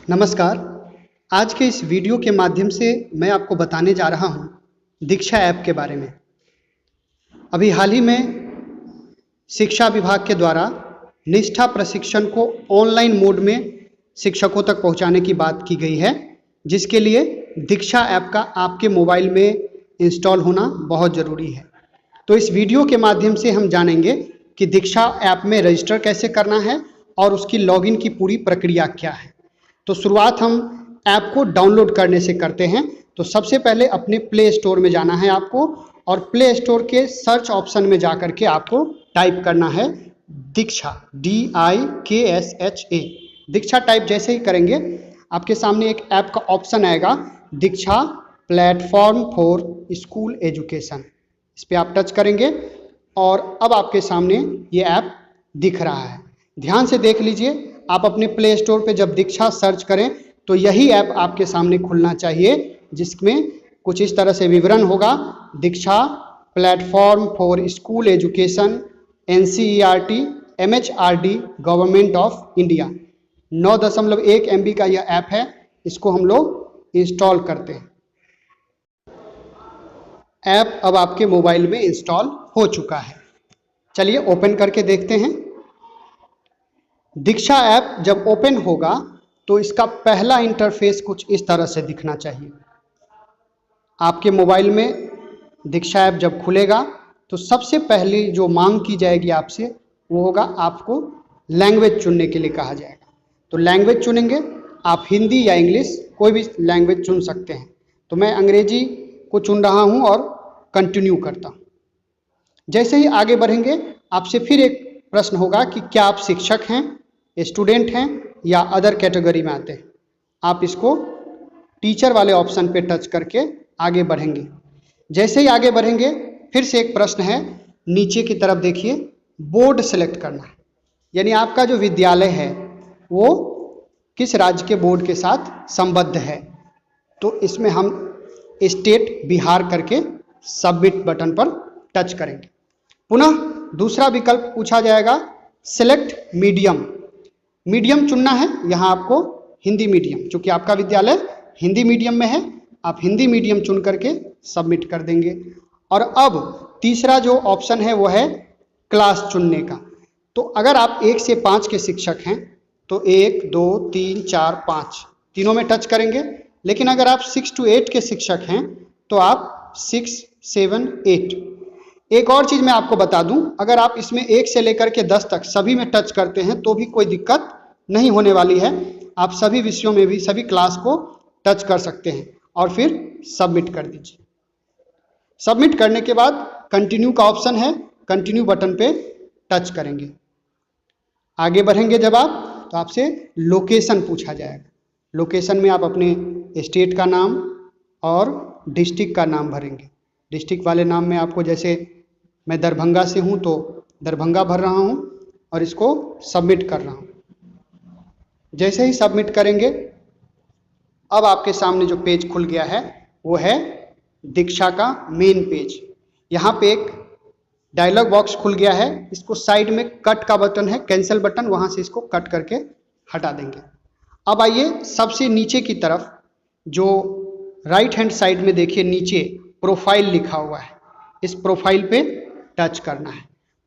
नमस्कार। आज के इस वीडियो के माध्यम से मैं आपको बताने जा रहा हूँ दीक्षा ऐप के बारे में। अभी हाल ही में शिक्षा विभाग के द्वारा निष्ठा प्रशिक्षण को ऑनलाइन मोड में शिक्षकों तक पहुँचाने की बात की गई है, जिसके लिए दीक्षा ऐप का आपके मोबाइल में इंस्टॉल होना बहुत ज़रूरी है। तो इस वीडियो के माध्यम से हम जानेंगे कि दीक्षा ऐप में रजिस्टर कैसे करना है और उसकी लॉगिन की पूरी प्रक्रिया क्या है। तो शुरुआत हम ऐप को डाउनलोड करने से करते हैं। तो सबसे पहले अपने प्ले स्टोर में जाना है आपको, और प्ले स्टोर के सर्च ऑप्शन में जा करके आपको टाइप करना है दीक्षा, DIKSHA। दीक्षा टाइप जैसे ही करेंगे आपके सामने एक ऐप का ऑप्शन आएगा, दीक्षा प्लेटफॉर्म फॉर स्कूल एजुकेशन। इस पर आप टच करेंगे और अब आपके सामने ये ऐप दिख रहा है। ध्यान से देख लीजिए, आप अपने प्ले स्टोर पे जब दीक्षा सर्च करें तो यही ऐप आपके सामने खुलना चाहिए, जिसमें कुछ इस तरह से विवरण होगा, Diksha platform for school education NCERT MHRD government of India. 9.1 MB का यह ऐप है, इसको हम लोग इंस्टॉल करते हैं। ऐप अब आपके मोबाइल में इंस्टॉल हो चुका है। चलिए ओपन करके देखते हैं। दीक्षा ऐप जब ओपन होगा तो इसका पहला इंटरफेस कुछ इस तरह से दिखना चाहिए। आपके मोबाइल में दीक्षा ऐप जब खुलेगा तो सबसे पहले जो मांग की जाएगी आपसे वो होगा, आपको लैंग्वेज चुनने के लिए कहा जाएगा। तो लैंग्वेज चुनेंगे आप, हिंदी या इंग्लिश कोई भी लैंग्वेज चुन सकते हैं। तो मैं अंग्रेजी को चुन रहा हूं और कंटिन्यू करता हूं। जैसे ही आगे बढ़ेंगे आपसे फिर एक प्रश्न होगा कि क्या आप शिक्षक हैं, स्टूडेंट हैं या अदर कैटेगरी में आते हैं। आप इसको टीचर वाले ऑप्शन पे टच करके आगे बढ़ेंगे। जैसे ही आगे बढ़ेंगे फिर से एक प्रश्न है, नीचे की तरफ देखिए, बोर्ड सेलेक्ट करना है, यानी आपका जो विद्यालय है वो किस राज्य के बोर्ड के साथ संबद्ध है। तो इसमें हम स्टेट बिहार करके सबमिट बटन पर टच करेंगे। पुनः दूसरा विकल्प पूछा जाएगा, सेलेक्ट मीडियम। मीडियम चुनना है, यहाँ आपको हिंदी मीडियम, चूंकि आपका विद्यालय हिंदी मीडियम में है, आप हिंदी मीडियम चुन करके सबमिट कर देंगे। और अब तीसरा जो ऑप्शन है वो है क्लास चुनने का। तो अगर आप 1 से 5 के शिक्षक हैं तो 1 2 3 4 5 तीनों में टच करेंगे। लेकिन अगर आप 6 to 8 के शिक्षक हैं तो आप 6 7 8। एक और चीज मैं आपको बता दूं, अगर आप इसमें 1 से लेकर के 10 तक सभी में टच करते हैं तो भी कोई दिक्कत नहीं होने वाली है। आप सभी विषयों में भी सभी क्लास को टच कर सकते हैं और फिर सबमिट कर दीजिए। सबमिट करने के बाद कंटिन्यू का ऑप्शन है, कंटिन्यू बटन पे टच करेंगे। आगे बढ़ेंगे जब आप, तो आपसे लोकेशन पूछा जाएगा। लोकेशन में आप अपने स्टेट का नाम और डिस्ट्रिक्ट का नाम भरेंगे। डिस्ट्रिक्ट वाले नाम में आपको, जैसे मैं दरभंगा से हूँ तो दरभंगा भर रहा हूँ और इसको सबमिट कर रहा हूँ। जैसे ही सबमिट करेंगे अब आपके सामने जो पेज खुल गया है वो है दीक्षा का मेन पेज। यहाँ पे एक डायलॉग बॉक्स खुल गया है, इसको साइड में कट का बटन है, कैंसिल बटन, वहाँ से इसको कट करके हटा देंगे। अब आइए सबसे नीचे की तरफ, जो राइट हैंड साइड में देखिए नीचे प्रोफाइल लिखा हुआ है, इस प्रोफाइल पे टच करना है।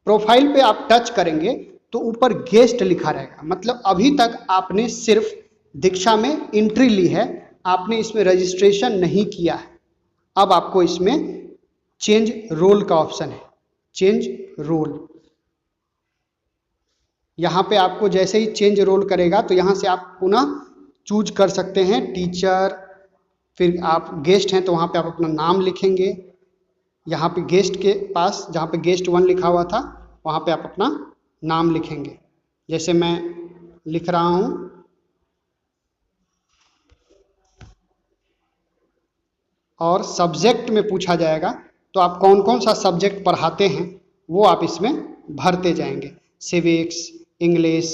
प्रोफाइल पे आप टच करेंगे तो ऊपर गेस्ट लिखा रहेगा, मतलब अभी तक आपने सिर्फ दीक्षा में एंट्री ली है, आपने इसमें रजिस्ट्रेशन नहीं किया है। अब आपको इसमें चेंज रोल का ऑप्शन है, चेंज रोल। यहाँ पे आपको जैसे ही चेंज रोल करेगा तो यहाँ से आप पुनः चूज कर सकते हैं टीचर, फिर आप गेस्ट हैं तो वहाँ पे आप अपना नाम लिखेंगे। यहाँ पे गेस्ट के पास जहाँ पे गेस्ट 1 लिखा हुआ था वहाँ पे आप अपना नाम लिखेंगे, जैसे मैं लिख रहा हूँ। और सब्जेक्ट में पूछा जाएगा तो आप कौन कौन सा सब्जेक्ट पढ़ाते हैं वो आप इसमें भरते जाएंगे। Civics, English,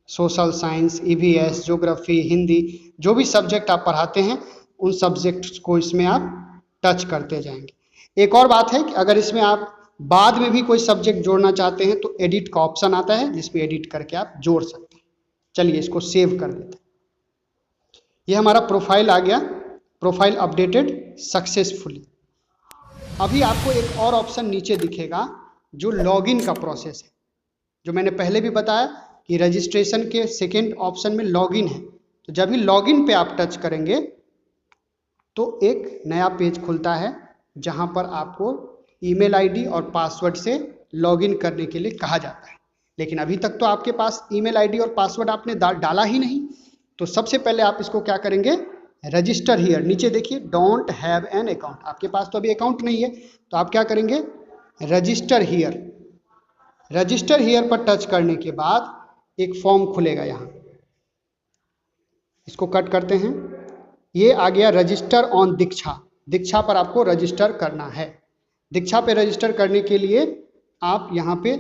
social science, EVS, geography, Hindi, जो भी सब्जेक्ट आप पढ़ाते हैं उन सब्जेक्ट्स को इसमें आप टच करते जाएंगे। एक और बात है कि अगर इसमें आप बाद में भी कोई सब्जेक्ट जोड़ना चाहते हैं तो एडिट का ऑप्शन आता है, जिसमें एडिट करके आप जोड़ सकते हैं। चलिए इसको सेव कर देते हैं। ये हमारा प्रोफाइल आ गया, प्रोफाइल अपडेटेड सक्सेसफुली। अभी आपको एक और ऑप्शन नीचे दिखेगा जो लॉगिन का प्रोसेस है, जो मैंने पहले भी बताया कि रजिस्ट्रेशन के सेकेंड ऑप्शन में लॉगिन है। तो जब भी लॉगिन पे आप टच करेंगे तो एक नया पेज खुलता है जहां पर आपको ईमेल आईडी और पासवर्ड से लॉगिन करने के लिए कहा जाता है। लेकिन अभी तक तो आपके पास ईमेल आईडी और पासवर्ड आपने डाला ही नहीं। तो सबसे पहले आप इसको क्या करेंगे, रजिस्टर हियर, नीचे देखिए डोंट हैव एन अकाउंट, आपके पास तो अभी अकाउंट नहीं है, तो आप क्या करेंगे, रजिस्टर हियर। रजिस्टर हियर पर टच करने के बाद एक फॉर्म खुलेगा यहाँ, इसको कट करते हैं। ये आ गया रजिस्टर ऑन दीक्षा, दीक्षा पर आपको रजिस्टर करना है। दीक्षा पे रजिस्टर करने के लिए आप यहाँ पे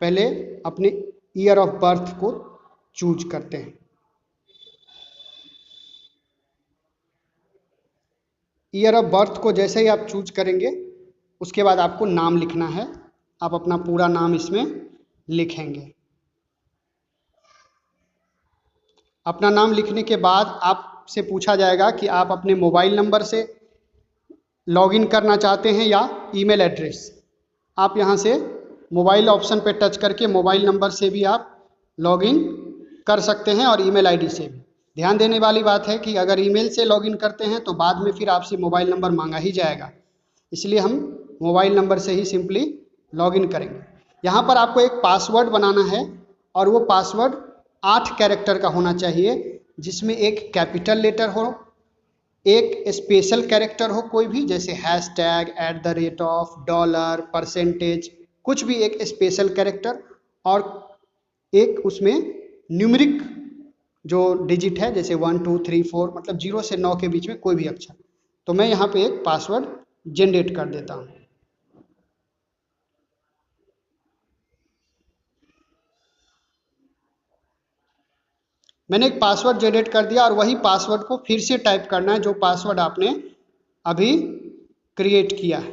पहले अपने ईयर ऑफ बर्थ को चूज करते हैं। ईयर ऑफ बर्थ को जैसे ही आप चूज करेंगे उसके बाद आपको नाम लिखना है। आप अपना पूरा नाम इसमें लिखेंगे। अपना नाम लिखने के बाद आपसे पूछा जाएगा कि आप अपने मोबाइल नंबर से लॉगिन करना चाहते हैं या ईमेल एड्रेस। आप यहाँ से मोबाइल ऑप्शन पर टच करके मोबाइल नंबर से भी आप लॉगिन कर सकते हैं और ईमेल आईडी से भी। ध्यान देने वाली बात है कि अगर ईमेल से लॉगिन करते हैं तो बाद में फिर आपसे मोबाइल नंबर मांगा ही जाएगा, इसलिए हम मोबाइल नंबर से ही सिंपली लॉगिन करेंगे। यहाँ पर आपको एक पासवर्ड बनाना है और वो पासवर्ड 8 कैरेक्टर का होना चाहिए, जिसमें एक कैपिटल लेटर हो, एक स्पेशल कैरेक्टर हो कोई भी, जैसे हैशटैग, @ डॉलर, परसेंटेज, कुछ भी एक स्पेशल कैरेक्टर, और एक उसमें न्यूमेरिक जो डिजिट है जैसे 1 2 3 4, मतलब 0 से 9 के बीच में कोई भी अक्षर। तो मैं यहाँ पे एक पासवर्ड जनरेट कर देता हूँ। मैंने एक पासवर्ड जनरेट कर दिया और वही पासवर्ड को फिर से टाइप करना है जो पासवर्ड आपने अभी क्रिएट किया है।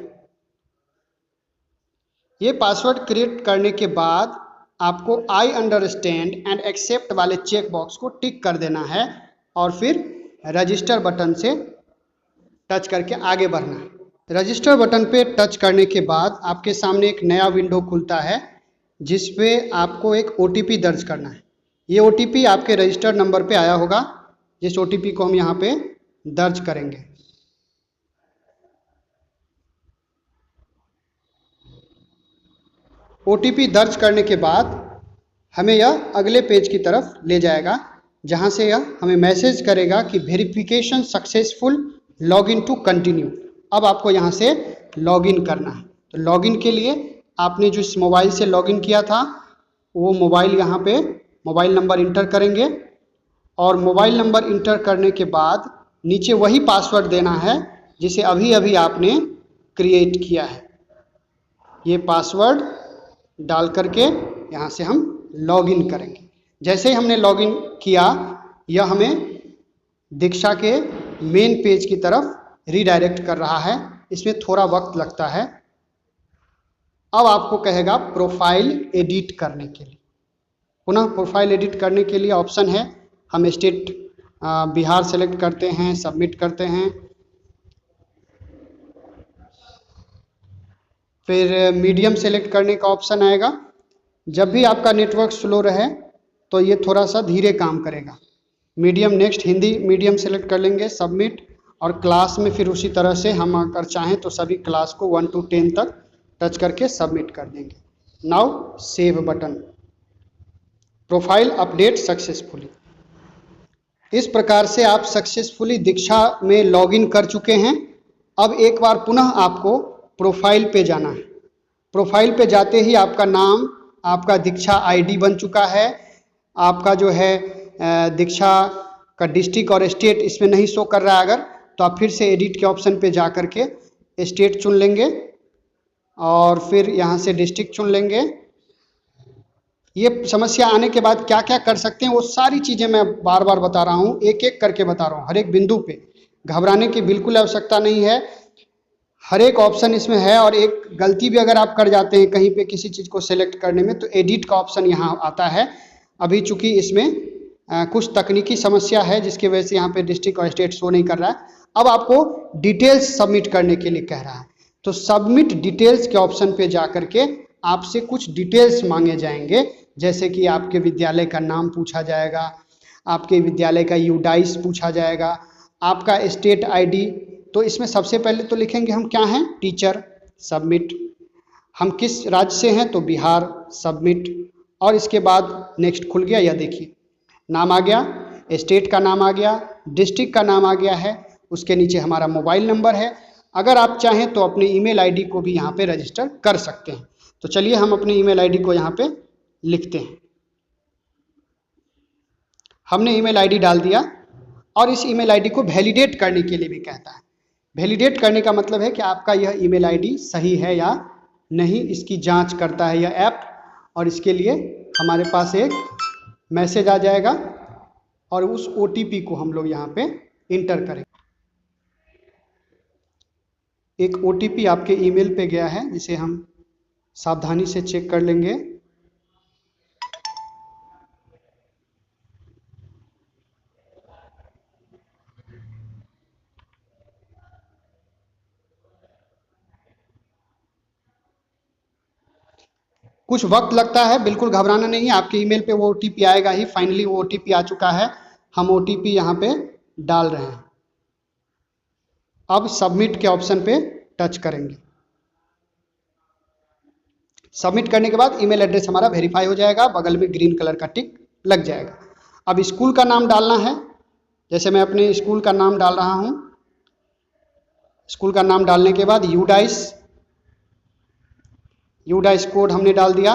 ये पासवर्ड क्रिएट करने के बाद आपको आई अंडरस्टैंड एंड एक्सेप्ट वाले चेक बॉक्स को टिक कर देना है और फिर रजिस्टर बटन से टच करके आगे बढ़ना है। रजिस्टर बटन पे टच करने के बाद आपके सामने एक नया विंडो खुलता है जिस पे आपको एक OTP दर्ज करना है। ये OTP आपके रजिस्टर्ड नंबर पे आया होगा, जिस OTP को हम यहाँ पे दर्ज करेंगे। OTP दर्ज करने के बाद हमें यह अगले पेज की तरफ ले जाएगा जहाँ से यह हमें मैसेज करेगा कि verification successful, login to continue. अब आपको यहाँ से लॉगिन करना है। तो लॉगिन के लिए आपने जो इस मोबाइल से लॉगिन किया था वो मोबाइल यहाँ पे मोबाइल नंबर इंटर करेंगे और मोबाइल नंबर इंटर करने के बाद नीचे वही पासवर्ड देना है जिसे अभी अभी आपने क्रिएट किया है। ये पासवर्ड डाल करके यहाँ से हम लॉगिन करेंगे। जैसे ही हमने लॉगिन किया यह हमें दीक्षा के मेन पेज की तरफ रीडायरेक्ट कर रहा है। इसमें थोड़ा वक्त लगता है। अब आपको कहेगा प्रोफाइल एडिट करने के लिए। पुनः प्रोफाइल एडिट करने के लिए ऑप्शन है, हम स्टेट बिहार सेलेक्ट करते हैं, सबमिट करते हैं, फिर मीडियम सेलेक्ट करने का ऑप्शन आएगा। जब भी आपका नेटवर्क स्लो रहे तो ये थोड़ा सा धीरे काम करेगा। Medium next Hindi medium select कर लेंगे, सबमिट, और क्लास में फिर उसी तरह से हम अगर चाहें तो सभी क्लास को 1 to 10 तक टच करके सबमिट कर देंगे। Now save button. Profile update successfully. इस प्रकार से आप सक्सेसफुली दीक्षा में लॉगिन कर चुके हैं। अब एक बार पुनः आपको प्रोफाइल पे जाना है। प्रोफाइल पे जाते ही आपका नाम, आपका दीक्षा ID बन चुका है। आपका जो है दीक्षा का डिस्ट्रिक्ट और स्टेट इसमें नहीं शो कर रहा है अगर, तो आप फिर से एडिट के ऑप्शन पे जा कर के स्टेट चुन लेंगे और फिर यहाँ से डिस्ट्रिक्ट चुन लेंगे। ये समस्या आने के बाद क्या क्या कर सकते हैं वो सारी चीज़ें मैं बार बार बता रहा हूँ, एक एक करके बता रहा हूँ, हर एक बिंदु पे। घबराने की बिल्कुल आवश्यकता नहीं है। हर एक ऑप्शन इसमें है और एक गलती भी अगर आप कर जाते हैं कहीं पे किसी चीज़ को सेलेक्ट करने में तो एडिट का ऑप्शन यहाँ आता है। अभी चूंकि इसमें कुछ तकनीकी समस्या है जिसकी वजह से यहाँ पे डिस्ट्रिक्ट और स्टेट शो नहीं कर रहा है। अब आपको डिटेल्स सबमिट करने के लिए कह रहा है, तो सबमिट डिटेल्स के ऑप्शन पे जा करके आपसे कुछ डिटेल्स मांगे जाएंगे, जैसे कि आपके विद्यालय का नाम पूछा जाएगा, आपके विद्यालय का यूडाइस पूछा जाएगा, आपका स्टेट आईडी। तो इसमें सबसे पहले तो लिखेंगे हम क्या हैं, टीचर, सबमिट। हम किस राज्य से हैं, तो बिहार, सबमिट। और इसके बाद नेक्स्ट खुल गया, यह देखिए नाम आ गया, स्टेट का नाम आ गया, डिस्ट्रिक्ट का नाम आ गया है, उसके नीचे हमारा मोबाइल नंबर है। अगर आप चाहें तो अपनी ईमेल आईडी को भी यहाँ पे रजिस्टर कर सकते हैं। तो चलिए हम अपनी ईमेल आईडी को यहाँ पे लिखते हैं। हमने ईमेल आईडी डाल दिया और इस ईमेल आईडी को वैलिडेट करने के लिए भी कहता है। वैलिडेट करने का मतलब है कि आपका यह ईमेल आईडी सही है या नहीं, इसकी जांच करता है यह ऐप। और इसके लिए हमारे पास एक मैसेज आ जाएगा और उस OTP को हम लोग यहाँ पे इंटर करेंगे। एक OTP आपके ईमेल पे गया है, जिसे हम सावधानी से चेक कर लेंगे। कुछ वक्त लगता है, बिल्कुल घबराना नहीं है, आपके ईमेल पे वो OTP आएगा ही। फाइनली वो OTP आ चुका है, हम OTP यहाँ पे डाल रहे हैं। अब सबमिट के ऑप्शन पे टच करेंगे। सबमिट करने के बाद ईमेल एड्रेस हमारा वेरीफाई हो जाएगा, बगल में ग्रीन कलर का टिक लग जाएगा। अब स्कूल का नाम डालना है, जैसे मैं अपने स्कूल का नाम डाल रहा हूँ। स्कूल का नाम डालने के बाद यूडाइस कोड हमने डाल दिया।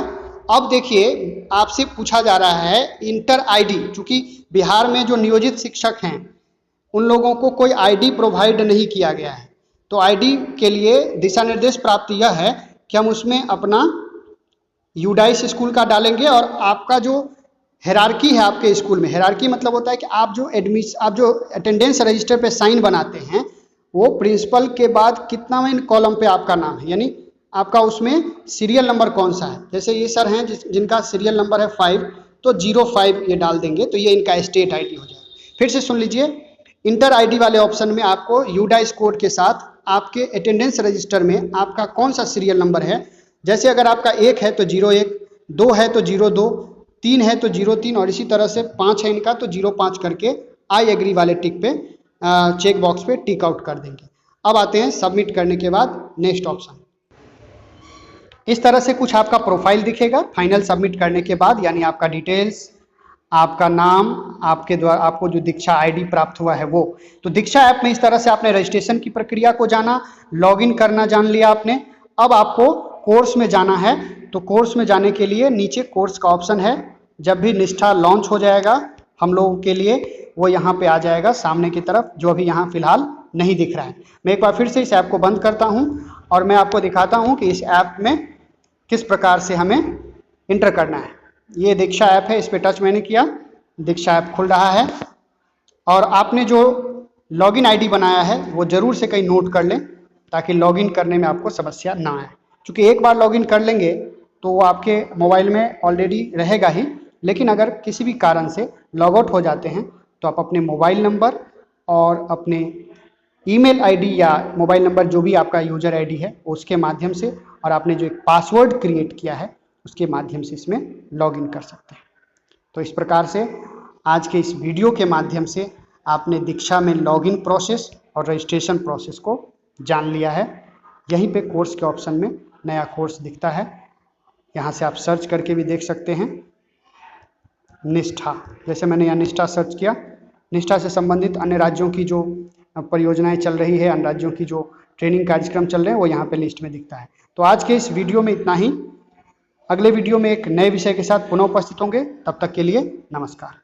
अब देखिए आपसे पूछा जा रहा है इंटर आईडी, चूंकि बिहार में जो नियोजित शिक्षक हैं उन लोगों को कोई आईडी प्रोवाइड नहीं किया गया है। तो आईडी के लिए दिशा निर्देश प्राप्त यह है कि हम उसमें अपना यूडाइस स्कूल का डालेंगे और आपका जो हेरारकी है आपके स्कूल में, हेरारकी मतलब होता है कि आप जो अटेंडेंस रजिस्टर पे साइन बनाते हैं वो प्रिंसिपल के बाद कितना कॉलम पे आपका नाम है, यानी आपका उसमें सीरियल नंबर कौन सा है। जैसे ये सर हैं जिनका सीरियल नंबर है 5, तो 05 ये डाल देंगे, तो ये इनका स्टेट आईडी हो जाएगा। फिर से सुन लीजिए, इंटर आईडी वाले ऑप्शन में आपको यूडाइस कोड के साथ आपके अटेंडेंस रजिस्टर में आपका कौन सा सीरियल नंबर है। जैसे अगर आपका 1 है तो 01, 2 है तो 02, 3 है तो 03 और इसी तरह से 5 है इनका तो 05 करके आई एग्री वाले टिक पे चेक बॉक्स पे टिक आउट कर देंगे। अब आते हैं सबमिट करने के बाद नेक्स्ट ऑप्शन। इस तरह से कुछ आपका प्रोफाइल दिखेगा फाइनल सबमिट करने के बाद, यानी आपका डिटेल्स, आपका नाम, आपके द्वारा आपको जो दीक्षा आईडी प्राप्त हुआ है वो। तो दीक्षा ऐप में इस तरह से आपने रजिस्ट्रेशन की प्रक्रिया को जाना, लॉगिन करना जान लिया आपने। अब आपको कोर्स में जाना है, तो कोर्स में जाने के लिए नीचे कोर्स का ऑप्शन है। जब भी निष्ठा लॉन्च हो जाएगा हम लोगों के लिए, वो यहाँ पे आ जाएगा सामने की तरफ, जो अभी यहाँ फिलहाल नहीं दिख रहा है। मैं एक बार फिर से इस ऐप को बंद करता हूँ और मैं आपको दिखाता हूँ कि इस ऐप में किस प्रकार से हमें इंटर करना है। ये दीक्षा ऐप है, इस पर टच मैंने किया, दीक्षा ऐप खुल रहा है। और आपने जो लॉगिन आईडी बनाया है वो जरूर से कहीं नोट कर लें, ताकि लॉगिन करने में आपको समस्या ना आए। क्योंकि एक बार लॉगिन कर लेंगे तो वो आपके मोबाइल में ऑलरेडी रहेगा ही, लेकिन अगर किसी भी कारण से लॉग आउट हो जाते हैं तो आप अपने मोबाइल नंबर और अपने ईमेल आईडी या मोबाइल नंबर जो भी आपका यूजर आईडी है उसके माध्यम से, और आपने जो एक पासवर्ड क्रिएट किया है उसके माध्यम से इसमें लॉगिन कर सकते हैं। तो इस प्रकार से आज के इस वीडियो के माध्यम से आपने दीक्षा में लॉगिन प्रोसेस और रजिस्ट्रेशन प्रोसेस को जान लिया है। यहीं पे कोर्स के ऑप्शन में नया कोर्स दिखता है, यहाँ से आप सर्च करके भी देख सकते हैं निष्ठा। जैसे मैंने यहाँ निष्ठा सर्च किया, निष्ठा से संबंधित अन्य राज्यों की जो परियोजनाएं चल रही है, अन्य राज्यों की जो ट्रेनिंग कार्यक्रम चल रहे हैं वो यहाँ पे लिस्ट में दिखता है। तो आज के इस वीडियो में इतना ही। अगले वीडियो में एक नए विषय के साथ पुनः उपस्थित होंगे, तब तक के लिए नमस्कार।